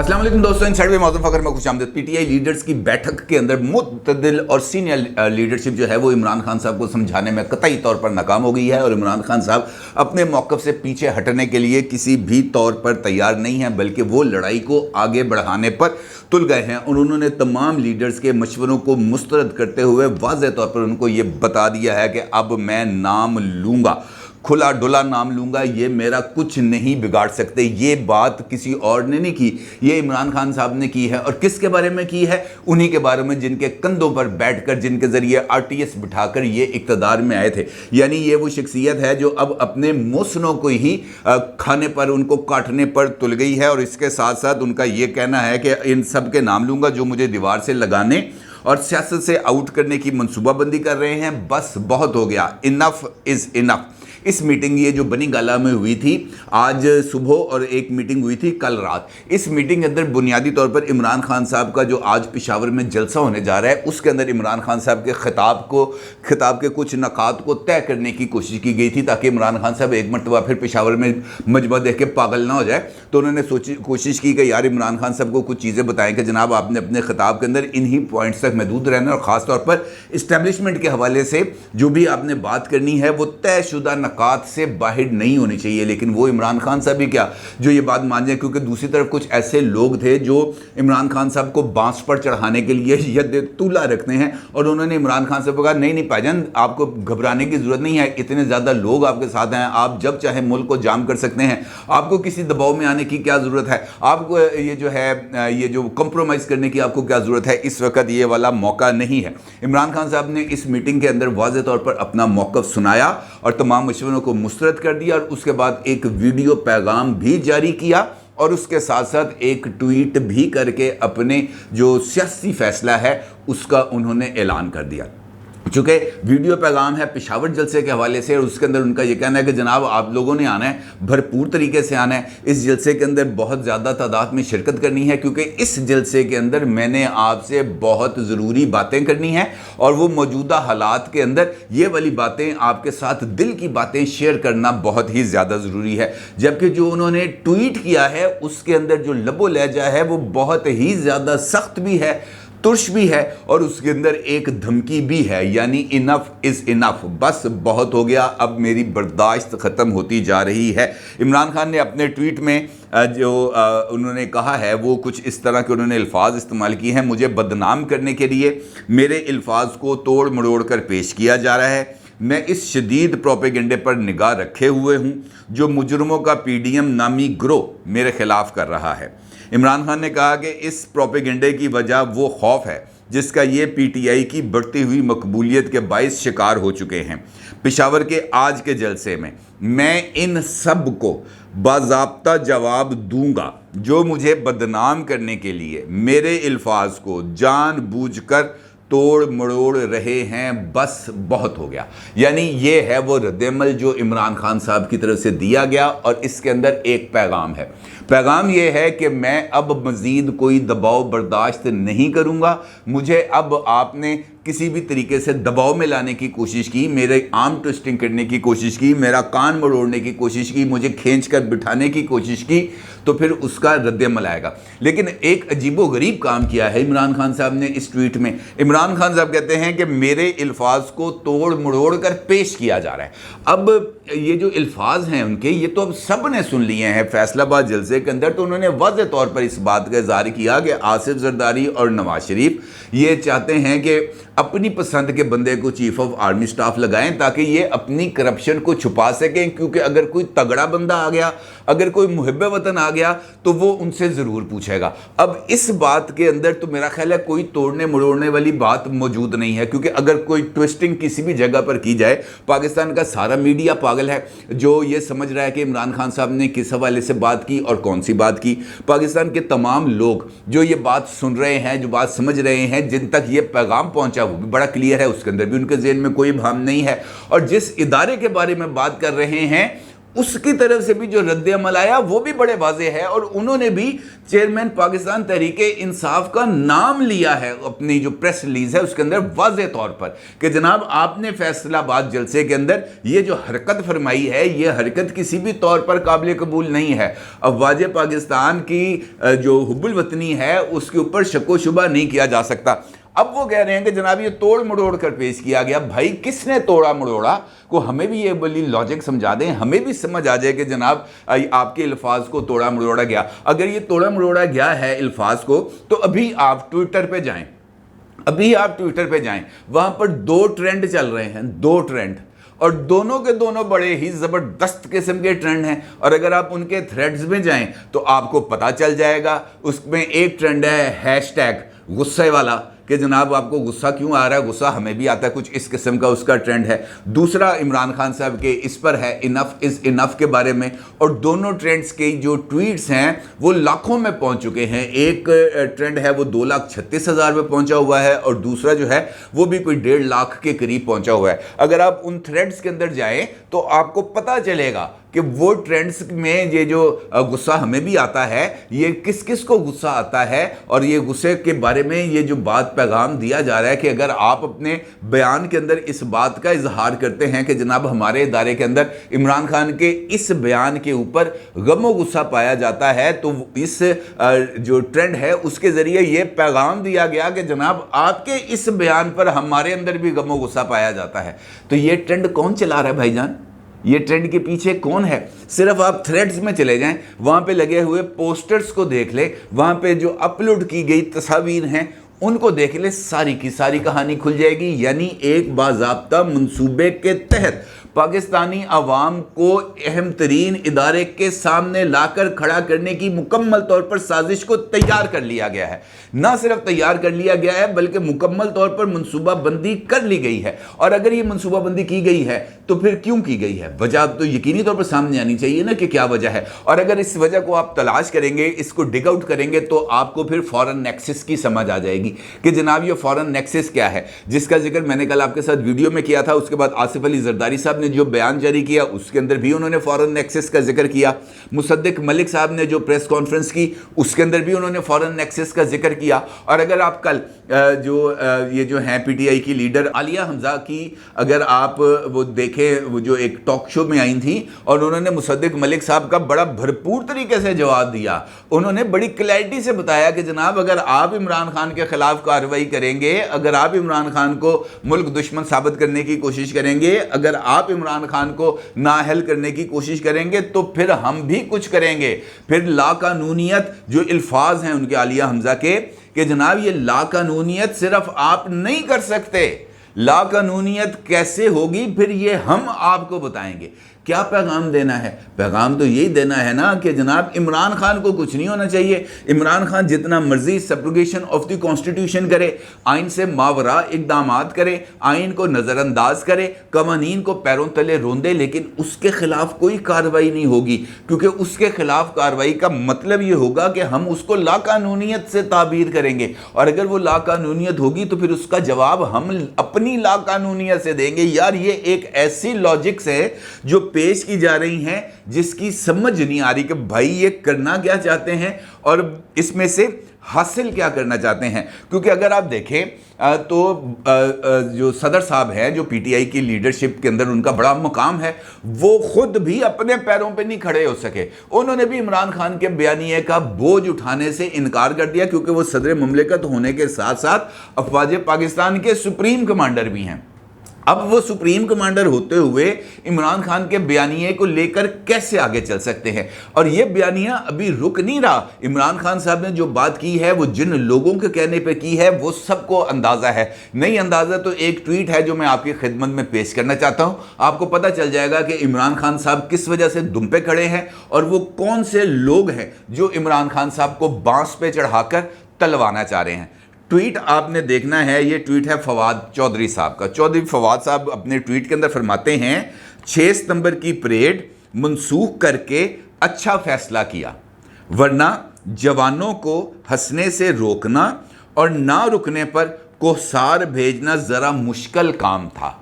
अस्सलाम वालेकुम दोस्तों, इनसाइड में मौजूद फकर में खुशामदीद। पीटीआई लीडर्स की बैठक के अंदर मुतदिल और सीनियर लीडरशिप जो है वो इमरान खान साहब को समझाने में कतई तौर पर नाकाम हो गई है और इमरान खान साहब अपने मौक़िफ़ से पीछे हटने के लिए किसी भी तौर पर तैयार नहीं हैं, बल्कि वो लड़ाई को आगे बढ़ाने पर तुल गए हैं। और उन्होंने तमाम लीडर्स के मशवरों को मुस्तरद करते हुए वाज़ेह तौर पर उनको ये बता दिया है कि अब मैं नाम लूँगा, खुला डुला नाम लूँगा, ये मेरा कुछ नहीं बिगाड़ सकते। ये बात किसी और ने नहीं की, ये इमरान खान साहब ने की है। और किसके बारे में की है? उन्हीं के बारे में जिनके कंधों पर बैठकर, जिनके ज़रिए आरटीएस बिठाकर ये इक़्तिदार में आए थे। यानी ये वो शख्सियत है जो अब अपने मोहसिनों को ही खाने पर, उनको काटने पर तुल गई है। और इसके साथ साथ उनका ये कहना है कि इन सब के नाम लूँगा जो मुझे दीवार से लगाने और सियासत से आउट करने की मनसूबाबंदी कर रहे हैं। बस बहुत हो गया, इनफ इज़ इनफ। इस मीटिंग ये जो बनी गाला में हुई थी आज सुबह और एक मीटिंग हुई थी कल रात। इस मीटिंग के अंदर बुनियादी तौर पर इमरान खान साहब का जो आज पेशावर में जलसा होने जा रहा है उसके अंदर इमरान खान साहब के खिताब के कुछ नकात को तय करने की कोशिश की गई थी, ताकि इमरान खान साहब एक मरतबा फिर पेशावर में मजमा देख के पागल ना हो जाए। तो उन्होंने कोशिश की कि यार इमरान खान साहब को कुछ चीज़ें बताएं कि जनाब आपने अपने खिताब के अंदर इन्हीं पॉइंट्स तक महदूद रहना, और ख़ास तौर पर इस्टेब्लिशमेंट के हवाले से जो भी आपने बात करनी है वो तयशुदा नकात से बाहर नहीं होनी चाहिए। लेकिन वो इमरान खान साहब भी क्या जो ये बात मान जाए, क्योंकि दूसरी तरफ कुछ ऐसे लोग थे जो इमरान खान साहब को बांस पर चढ़ाने के लिए यद तूला रखते हैं। और उन्होंने इमरान खान साहब को कहा नहीं भाईजान, आपको घबराने की ज़रूरत नहीं है, इतने ज़्यादा लोग आपके साथ हैं, आप जब चाहे मुल्क को जाम कर सकते हैं, आपको किसी दबाव में आने की क्या ज़रूरत है, आपको ये जो कंप्रोमाइज़ करने की आपको क्या ज़रूरत है। इस वक्त ये वाला मौका नहीं है। इमरान खान साहब ने इस मीटिंग के अंदर वाज़ेह तौर पर अपना मौक़िफ़ सुनाया और तमाम मशवरों को मुस्तरद कर दिया, और उसके बाद एक वीडियो पैगाम भी जारी किया और उसके साथ साथ एक ट्वीट भी करके अपने जो सियासी फैसला है उसका उन्होंने ऐलान कर दिया। चूँकि वीडियो पैगाम है पेशावर जलसे के हवाले से, और उसके अंदर उनका ये कहना है कि जनाब आप लोगों ने आना है, भरपूर तरीके से आना है, इस जलसे के अंदर बहुत ज़्यादा तादाद में शिरकत करनी है, क्योंकि इस जलसे के अंदर मैंने आपसे बहुत ज़रूरी बातें करनी हैं और वो मौजूदा हालात के अंदर ये वाली बातें आपके साथ दिल की बातें शेयर करना बहुत ही ज़्यादा ज़रूरी है। जबकि जो उन्होंने ट्वीट किया है उसके अंदर जो लबो लहजा है वो बहुत ही ज़्यादा सख्त भी है, तुर्श भी है, और उसके अंदर एक धमकी भी है, यानी इनफ इज़ इनफ, बस बहुत हो गया, अब मेरी बर्दाश्त ख़त्म होती जा रही है। इमरान खान ने अपने ट्वीट में जो उन्होंने कहा है वो कुछ इस तरह के उन्होंने अल्फाज इस्तेमाल किए हैं। मुझे बदनाम करने के लिए मेरे अल्फाज को तोड़ मरोड़ कर पेश किया जा रहा है। मैं इस शदीद प्रोपेगेंडे पर निगाह रखे हुए हूँ जो मुजरमों का पीडीएम नामी ग्रोह मेरे खिलाफ कर रहा है। इमरान खान ने कहा कि इस प्रोपेगेंडे की वजह वो खौफ है जिसका ये पीटीआई की बढ़ती हुई मकबूलियत के बाइस शिकार हो चुके हैं। पेशावर के आज के जलसे में मैं इन सब को बाज़ाब्ता जवाब दूंगा जो मुझे बदनाम करने के लिए मेरे अल्फाज को जानबूझकर तोड़ मरोड़ रहे हैं। बस बहुत हो गया, यानी ये है वो रद्द-ए-अमल जो इमरान खान साहब की तरफ से दिया गया। और इसके अंदर एक पैगाम है, पैगाम ये है कि मैं अब मज़ीद कोई दबाव बर्दाश्त नहीं करूँगा। मुझे अब आपने किसी भी तरीके से दबाव में लाने की कोशिश की, मेरे आर्म ट्विस्टिंग करने की कोशिश की, मेरा कान मरोड़ने की कोशिश की, मुझे खींच कर बिठाने की कोशिश की, तो फिर उसका रद्द-ए-अमल आएगा। लेकिन एक अजीबो गरीब काम किया है इमरान खान साहब ने इस ट्वीट में। इमरान खान साहब कहते हैं कि मेरे अल्फाज को तोड़ मरोड़ कर पेश किया जा रहा है। अब ये जो अल्फाज हैं उनके, ये तो अब सब ने सुन लिए हैं फैसलाबाद जलसे के अंदर। तो उन्होंने वाज़ेह तौर पर इस बात का इज़हार किया कि आसिफ जरदारी और नवाज शरीफ ये चाहते हैं कि अपनी पसंद के बंदे को चीफ ऑफ आर्मी स्टाफ लगाएं ताकि ये अपनी करप्शन को छुपा सकें, क्योंकि अगर कोई तगड़ा बंदा आ गया, अगर कोई मुहिब्बे वतन आ गया तो वो उनसे ज़रूर पूछेगा। अब इस बात के अंदर तो मेरा ख्याल है कोई तोड़ने मरोड़ने वाली बात मौजूद नहीं है, क्योंकि अगर कोई ट्विस्टिंग किसी भी जगह पर की जाए, पाकिस्तान का सारा मीडिया पागल है जो ये समझ रहा है कि इमरान खान साहब ने किस हवाले से बात की और कौन सी बात की। पाकिस्तान के तमाम लोग जो ये बात सुन रहे हैं, जो बात समझ रहे हैं, जिन तक ये पैगाम पहुंचा वो भी बड़ा क्लियर है, उसके अंदर भी उनके ज़हन में कोई भाम नहीं है। और जिस इदारे के बारे में बात कर रहे हैं उसकी तरफ से भी जो रद्द अमल आया वो भी बड़े वाज़ेह है, और उन्होंने भी चेयरमैन पाकिस्तान तहरीके इंसाफ का नाम लिया है अपनी जो प्रेस रिलीज है उसके अंदर वाज़ेह तौर पर कि जनाब आपने फैसलाबाद जलसे के अंदर ये जो हरकत फरमाई है, ये हरकत किसी भी तौर पर काबिल कबूल नहीं है। अब वाज़ेह पाकिस्तान की जो हुब्बुल वतनी है उसके ऊपर शको शुबा नहीं किया जा सकता। अब वो कह रहे हैं कि जनाब ये तोड़ मड़ोड़ कर पेश किया गया। भाई किसने तोड़ा मड़ोड़ा को हमें भी ये बड़ी लॉजिक समझा दें, हमें भी समझ आ जाए कि जनाब आपके अल्फाज को तोड़ा मड़ोड़ा गया। अगर ये तोड़ा मड़ोड़ा गया है अल्फाज को, तो अभी आप ट्विटर पे जाएं, अभी आप ट्विटर पे जाएं, वहां पर 2 ट्रेंड चल रहे हैं, 2 ट्रेंड, और दोनों के दोनों बड़े ही ज़बरदस्त किस्म के ट्रेंड हैं। और अगर आप उनके थ्रेड्स में जाएं तो आपको पता चल जाएगा। उसमें एक ट्रेंड है हैशटैग गुस्से वाला, कि जनाब आपको गुस्सा क्यों आ रहा है, गुस्सा हमें भी आता है, कुछ इस किस्म का उसका ट्रेंड है। दूसरा इमरान खान साहब के इस पर है इनफ इज़ इनफ के बारे में, और दोनों ट्रेंड्स के जो ट्वीट्स हैं वो लाखों में पहुंच चुके हैं। एक ट्रेंड है वो 2,36,000 में पहुंचा हुआ है, और दूसरा जो है वो भी कोई 1.5 लाख के करीब पहुंचा हुआ है। अगर आप उन थ्रेड्स के अंदर जाएं तो आपको पता चलेगा कि वो ट्रेंड्स में ये जो गुस्सा हमें भी आता है, ये किस किस को गुस्सा आता है, और ये गुस्से के बारे में ये जो बात पैगाम दिया जा रहा है कि अगर आप अपने बयान के अंदर इस बात का इजहार करते हैं कि जनाब हमारे इदारे के अंदर इमरान खान के इस बयान के ऊपर गम गुस्सा पाया जाता है, तो इस जो ट्रेंड है उसके ज़रिए ये पैगाम दिया गया कि जनाब आपके इस बयान पर हमारे अंदर भी गम गुस्सा पाया जाता है। तो ये ट्रेंड कौन चला रहा है भाईजान? ये ट्रेंड के पीछे कौन है? सिर्फ आप थ्रेड्स में चले जाएं, वहाँ पे लगे हुए पोस्टर्स को देख लें, वहाँ पे जो अपलोड की गई तस्वीर हैं उनको देख ले, सारी की सारी कहानी खुल जाएगी। यानी एक बाज़ाब्ता मंसूबे के तहत पाकिस्तानी अवाम को अहम तरीन इदारे के सामने लाकर खड़ा करने की मुकम्मल तौर पर साजिश को तैयार कर लिया गया है। ना सिर्फ तैयार कर लिया गया है बल्कि मुकम्मल तौर पर मनसूबा बंदी कर ली गई है। और अगर ये मनसूबा बंदी की गई है तो फिर क्यों की गई है? वजह तो यकीनी तौर पर सामने आनी चाहिए ना कि क्या वजह है। और अगर इस वजह को आप तलाश करेंगे, इसको डिग आउट करेंगे, तो आपको फिर फॉरेन नेक्सस की समझ आ जाएगी कि जनाब ये फॉरेन नेक्सस क्या है, जिसका जिक्र मैंने कल आपके साथ वीडियो में किया था। उसके बाद आसिफ अली जरदारी साहब ने जो बयान जारी किया उसके अंदर भी उन्होंने फॉरेन नेक्सस का जिक्र किया। मुसद्दिक मलिक साहब ने जो प्रेस कॉन्फ्रेंस की उसके अंदर भी उन्होंने फॉरेन नेक्सस का जिक्र किया। और अगर आप कल ये जो हैं पीटीआई की लीडर आलिया हमजा की अगर आप वो देखें, वो जो एक टॉक शो में आई थी और उन्होंने मुसद्दिक मलिक साहब का बड़ा भरपूर तरीके से जवाब दिया। उन्होंने बड़ी क्लैरिटी से बताया कि जनाब अगर आप इमरान खान के खिलाफ कार्रवाई करेंगे, अगर आप इमरान खान को मुल्क दुश्मन साबित करने की कोशिश करेंगे, अगर आप इमरान खान को नाअहल करने की कोशिश करेंगे, तो फिर हम भी कुछ करेंगे। फिर लाकानूनियत जो अल्फाज हैं उनके आलिया हमजा के कि जनाब ये लाकानूनियत सिर्फ आप नहीं कर सकते, लाकानूनियत कैसे होगी फिर ये हम आपको बताएंगे। क्या पैगाम देना है? पैगाम तो यही देना है ना कि जनाब इमरान खान को कुछ नहीं होना चाहिए। इमरान खान जितना मर्जी सब्रुगेशन ऑफ द कॉन्स्टिट्यूशन करे, आइन से मावरा इक़दामात करे, आइन को नज़रअंदाज करे, कवानीन को पैरों तले रोंदे, लेकिन उसके खिलाफ कोई कार्रवाई नहीं होगी, क्योंकि उसके खिलाफ कार्रवाई का मतलब ये होगा कि हम उसको लाकानूनियत से ताबीर करेंगे। और अगर वो लाकानूनियत होगी तो फिर उसका जवाब हम अपनी लाकानूनियत से देंगे। यार ये एक ऐसी लॉजिक्स है जो पेश की जा रही हैं जिसकी समझ नहीं आ रही कि भाई ये करना क्या चाहते हैं और इसमें से हासिल क्या करना चाहते हैं। क्योंकि अगर आप देखें तो जो सदर साहब हैं, जो पीटीआई की लीडरशिप के अंदर उनका बड़ा मुकाम है, वो खुद भी अपने पैरों पे नहीं खड़े हो सके। उन्होंने भी इमरान खान के बयानिए का बोझ उठाने से इनकार कर दिया, क्योंकि वो सदर मुमलिकत होने के साथ साथ अफवाज पाकिस्तान के सुप्रीम कमांडर भी हैं। अब वो सुप्रीम कमांडर होते हुए इमरान खान के बयानिए को लेकर कैसे आगे चल सकते हैं? और ये बयानिया अभी रुक नहीं रहा। इमरान खान साहब ने जो बात की है वो जिन लोगों के कहने पे की है वो सबको अंदाज़ा है। नहीं अंदाज़ा तो एक ट्वीट है जो मैं आपकी खिदमत में पेश करना चाहता हूँ। आपको पता चल जाएगा कि इमरान खान साहब किस वजह से दुम पे खड़े हैं और वो कौन से लोग हैं जो इमरान खान साहब को बांस पे चढ़ाकर तलवाना चाह रहे हैं। ट्वीट आपने देखना है, ये ट्वीट है फवाद चौधरी साहब का। चौधरी फवाद साहब अपने ट्वीट के अंदर फरमाते हैं 6 सितंबर की परेड मनसूख करके अच्छा फैसला किया, वरना जवानों को हंसने से रोकना और ना रुकने पर कोहसार भेजना ज़रा मुश्किल काम था।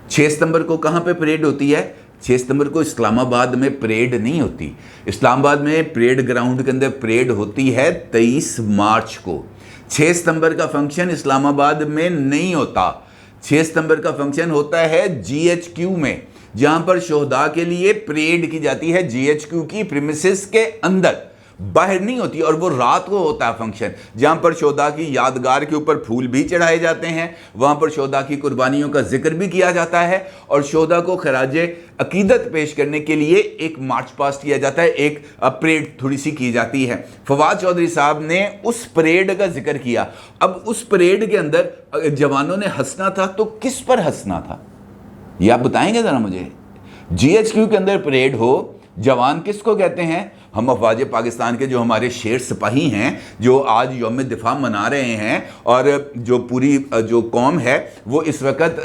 6 सितंबर को कहाँ पे परेड होती है? 6 सितंबर को इस्लामाबाद में परेड नहीं होती। इस्लामाबाद में परेड ग्राउंड के अंदर परेड होती है 23 मार्च को। 6 सितंबर का फंक्शन इस्लामाबाद में नहीं होता। 6 सितंबर का फंक्शन होता है GHQ में, जहां पर शोहदा के लिए परेड की जाती है GHQ की प्रीमिसेस के अंदर, बाहर नहीं होती। और वो रात को होता है फंक्शन, जहां पर शोहदा की यादगार के ऊपर फूल भी चढ़ाए जाते हैं, वहां पर शोहदा की कुर्बानियों का जिक्र भी किया जाता है और शोहदा को खराज अकीदत पेश करने के लिए एक मार्च पास्ट किया जाता है, एक परेड थोड़ी सी की जाती है। फवाद चौधरी साहब ने उस परेड का जिक्र किया। अब उस परेड के अंदर जवानों ने हंसना था, तो किस पर हंसना था ये आप बताएंगे ज़रा मुझे। GHQ के अंदर परेड हो, जवान किसको कहते हैं? हम अफवाज पाकिस्तान के जो हमारे शेर सिपाही हैं, जो आज यौम दिफा मना रहे हैं, और जो पूरी जो कौम है वो इस वक्त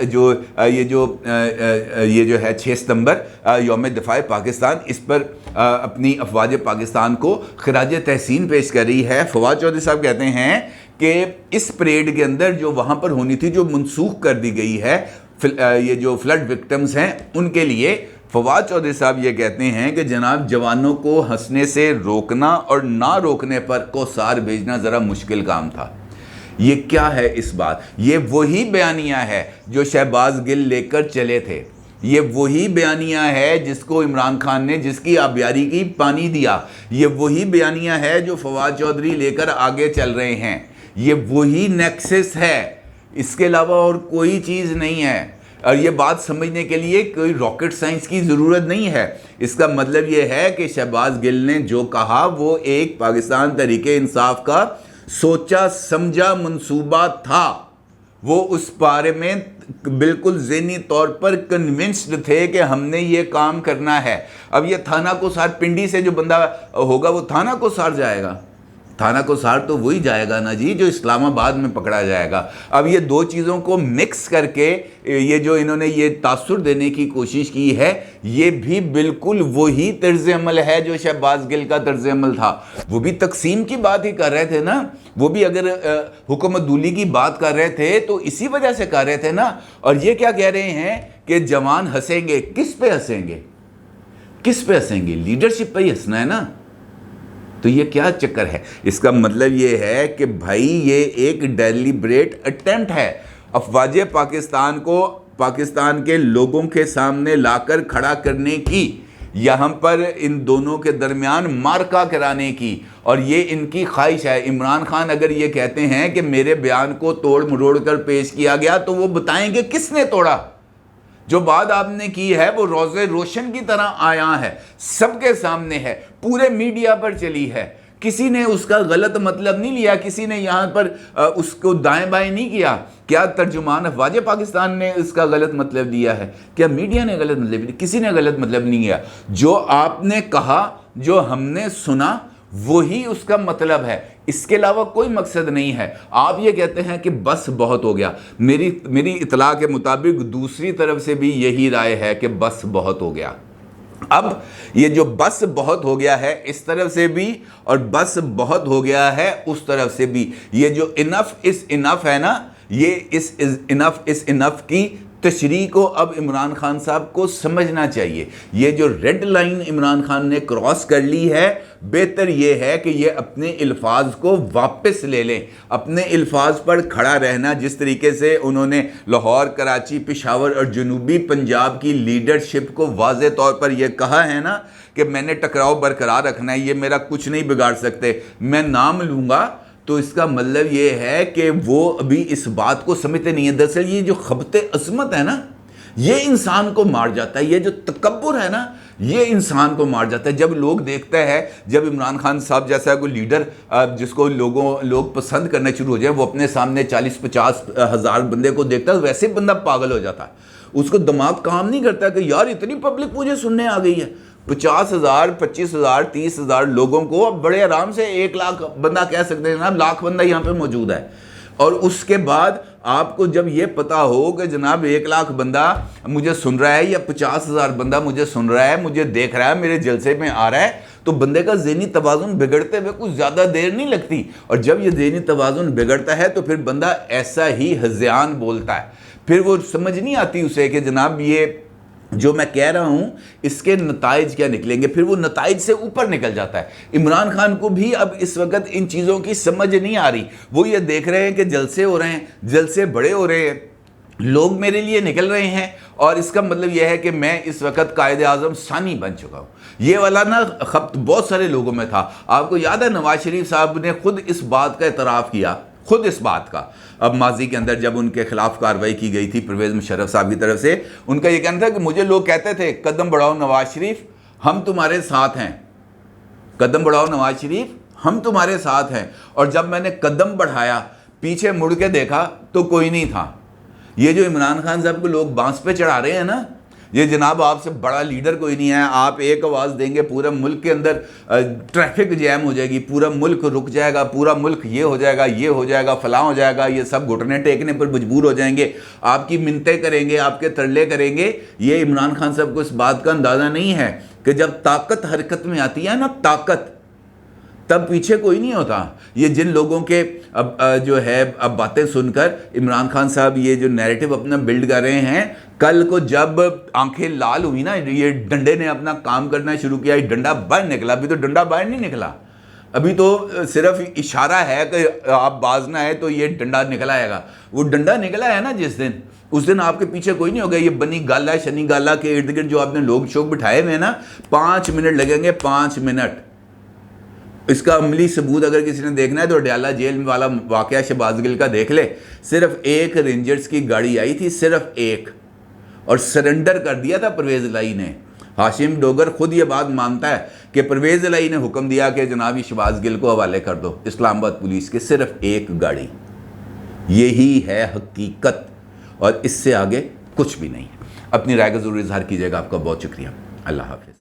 ये जो है 6 सितंबर यौम दिफा पाकिस्तान, इस पर अपनी अफवाज पाकिस्तान को खराज तहसीन पेश कर रही है। फवाद चौधरी साहब कहते हैं कि इस परेड के अंदर जो वहाँ पर होनी थी, जो मनसूख कर दी गई है, ये जो फ्लड विक्टिम्स हैं उनके लिए, फवाद चौधरी साहब ये कहते हैं कि जनाब जवानों को हंसने से रोकना और ना रोकने पर कोसार भेजना ज़रा मुश्किल काम था। ये क्या है इस बात? ये वही बयानिया है जो शहबाज गिल लेकर चले थे। ये वही बयानिया है जिसको इमरान खान ने, जिसकी आबियारी की पानी दिया। ये वही बयानिया है जो फवाद चौधरी लेकर आगे चल रहे हैं। ये वही नेक्सस है, इसके अलावा और कोई चीज़ नहीं है। और ये बात समझने के लिए कोई रॉकेट साइंस की ज़रूरत नहीं है। इसका मतलब ये है कि शहबाज गिल ने जो कहा वो एक पाकिस्तान तहरीके इंसाफ का सोचा समझा मंसूबा था। वो उस बारे में बिल्कुल ज़हनी तौर पर कन्विंस्ड थे कि हमने ये काम करना है। अब ये थाना कोसार, पिंडी से जो बंदा होगा वो थाना कोसार जाएगा? थाना कोसार तो वही जाएगा ना जी जो इस्लामाबाद में पकड़ा जाएगा। अब ये दो चीज़ों को मिक्स करके ये जो इन्होंने ये तासुर देने की कोशिश की है, ये भी बिल्कुल वही तर्ज अमल है जो शहबाज गिल का तर्ज अमल था। वो भी तकसीम की बात ही कर रहे थे ना, वो भी अगर हुकूमत दूली की बात कर रहे थे तो इसी वजह से कर रहे थे ना। और ये क्या कह रहे हैं कि जवान हंसेंगे, किस पे हंसेंगे? किस पे हंसेंगे? लीडरशिप पे ही हंसना है ना। तो ये क्या चक्कर है? इसका मतलब ये है कि भाई ये एक डेलिब्रेट अटेम्प्ट है अफवाज पाकिस्तान को पाकिस्तान के लोगों के सामने लाकर खड़ा करने की, यहाँ पर इन दोनों के दरमियान मार्का कराने की। और ये इनकी ख्वाहिश है। इमरान खान अगर ये कहते हैं कि मेरे बयान को तोड़ मरोड़ कर पेश किया गया, तो वो बताएंगे किसने तोड़ा। जो बात आपने की है वो रोज़े रोशन की तरह आया है, सबके सामने है, पूरे मीडिया पर चली है। किसी ने उसका गलत मतलब नहीं लिया, किसी ने यहाँ पर उसको दाएं बाएं नहीं किया। क्या तर्जुमान अफवाज पाकिस्तान ने इसका गलत मतलब दिया है? क्या मीडिया ने गलत मतलब दिया? किसी ने गलत मतलब नहीं किया। जो आपने कहा, जो हमने सुना, वही उसका मतलब है। इसके अलावा कोई मकसद नहीं है। आप ये कहते हैं कि बस बहुत हो गया। मेरी इतला के मुताबिक दूसरी तरफ से भी यही राय है कि बस बहुत हो गया। अब ये जो बस बहुत हो गया है इस तरफ से भी, और बस बहुत हो गया है उस तरफ से भी, ये जो इनफ इज इनफ है ना, ये इस इज इनफ की तशरीह को अब इमरान खान साहब को समझना चाहिए। ये जो रेड लाइन इमरान खान ने क्रॉस कर ली है, बेहतर ये है कि ये अपने अल्फाज को वापस ले लें, अपने अल्फाज पर खड़ा रहना। जिस तरीके से उन्होंने लाहौर, कराची, पेशावर और जनूबी पंजाब की लीडरशिप को वाज़े तौर पर यह कहा है ना कि मैंने टकराव बरकरार रखना है, ये मेरा कुछ नहीं बिगाड़ सकते, मैं नाम लूँगा, तो इसका मतलब ये है कि वो अभी इस बात को समझते नहीं है। दरअसल ये जो खबते अज़मत है ना, ये इंसान को मार जाता है। ये जो तकब्बुर है ना, ये इंसान को मार जाता है। जब लोग देखते हैं, जब इमरान खान साहब जैसा कोई लीडर जिसको लोग पसंद करना शुरू हो जाए, वो अपने सामने 40-50 हज़ार बंदे को देखता है, वैसे बंदा पागल हो जाता है। उसको दिमाग काम नहीं करता कि यार इतनी पब्लिक मुझे सुनने आ गई है। 50,000, 25,000, 30,000 लोगों को अब बड़े आराम से 1 लाख बंदा कह सकते हैं जनाब, लाख बंदा यहाँ पे मौजूद है। और उसके बाद आपको जब ये पता हो कि जनाब 1 लाख बंदा मुझे सुन रहा है या 50,000 बंदा मुझे सुन रहा है, मुझे देख रहा है, मेरे जलसे में आ रहा है, तो बंदे का ज़हनी तवाज़ुन बिगड़ते हुए कुछ ज़्यादा देर नहीं लगती। और जब ये ज़हनी तवाज़ुन बिगड़ता है तो फिर बंदा ऐसा ही हज़यान बोलता है। फिर वो समझ नहीं आती उसे कि जनाब ये جو میں کہہ رہا ہوں اس کے نتائج کیا نکلیں گے، پھر وہ نتائج سے اوپر نکل جاتا ہے۔ عمران خان کو بھی اب اس وقت ان چیزوں کی سمجھ نہیں آ رہی، وہ یہ دیکھ رہے ہیں کہ جلسے ہو رہے ہیں، جلسے بڑے ہو رہے ہیں، لوگ میرے لیے نکل رہے ہیں، اور اس کا مطلب یہ ہے کہ میں اس وقت قائد اعظم ثانی بن چکا ہوں۔ یہ والا نا خبط بہت سارے لوگوں میں تھا۔ آپ کو یاد ہے نواز شریف صاحب نے خود اس بات کا اعتراف کیا، خود اس بات کا، اب ماضی کے اندر جب ان کے خلاف کارروائی کی گئی تھی پرویز مشرف صاحب کی طرف سے، ان کا یہ کہنا تھا کہ مجھے لوگ کہتے تھے قدم بڑھاؤ نواز شریف ہم تمہارے ساتھ ہیں، قدم بڑھاؤ نواز شریف ہم تمہارے ساتھ ہیں، اور جب میں نے قدم بڑھایا پیچھے مڑ کے دیکھا تو کوئی نہیں تھا۔ یہ جو عمران خان صاحب کو لوگ بانس پہ چڑھا رہے ہیں نا، یہ جناب آپ سے بڑا لیڈر کوئی نہیں ہے، آپ ایک آواز دیں گے پورا ملک کے اندر ٹریفک جیم ہو جائے گی، پورا ملک رک جائے گا، پورا ملک یہ ہو جائے گا، یہ ہو جائے گا، فلاں ہو جائے گا، یہ سب گھٹنے ٹیکنے پر مجبور ہو جائیں گے، آپ کی منتیں کریں گے، آپ کے ترلے کریں گے۔ یہ عمران خان صاحب کو اس بات کا اندازہ نہیں ہے کہ جب طاقت حرکت میں آتی ہے نا، طاقت، تب پیچھے کوئی نہیں ہوتا۔ یہ جن لوگوں کے جو ہے اب باتیں سن کر عمران خان صاحب یہ جو نیریٹو اپنا بلڈ کر رہے ہیں، کل کو جب آنکھیں لال ہوئی نا، یہ ڈنڈے نے اپنا کام کرنا شروع کیا، یہ ڈنڈا باہر نکلا، ابھی تو ڈنڈا باہر نہیں نکلا، ابھی تو صرف اشارہ ہے کہ آپ باز نہ آئے تو یہ ڈنڈا نکل آئے گا۔ وہ ڈنڈا نکلا ہے نا جس دن، اس دن آپ کے پیچھے کوئی نہیں ہوگا۔ یہ بنی گالا شنی گالا کے ارد گرد جو آپ نے لوگ شوق بٹھائے ہوئے ہیں نا، 5 منٹ لگیں گے، 5 منٹ۔ اس کا عملی ثبوت اگر کسی نے دیکھنا ہے تو ڈیالہ جیل والا واقعہ شہباز گل کا دیکھ لے۔ صرف ایک رینجرز کی گاڑی آئی تھی، صرف ایک، اور سرنڈر کر دیا تھا پرویز الہی نے۔ ہاشم ڈوگر خود یہ بات مانتا ہے کہ پرویز الہی نے حکم دیا کہ جناب یہ شہباز گل کو حوالے کر دو اسلام آباد پولیس کے، صرف ایک گاڑی۔ یہی ہے حقیقت، اور اس سے آگے کچھ بھی نہیں ہے۔ اپنی رائے کا ضرور اظہار کیجیے گا۔ آپ کا بہت شکریہ۔ اللہ حافظ۔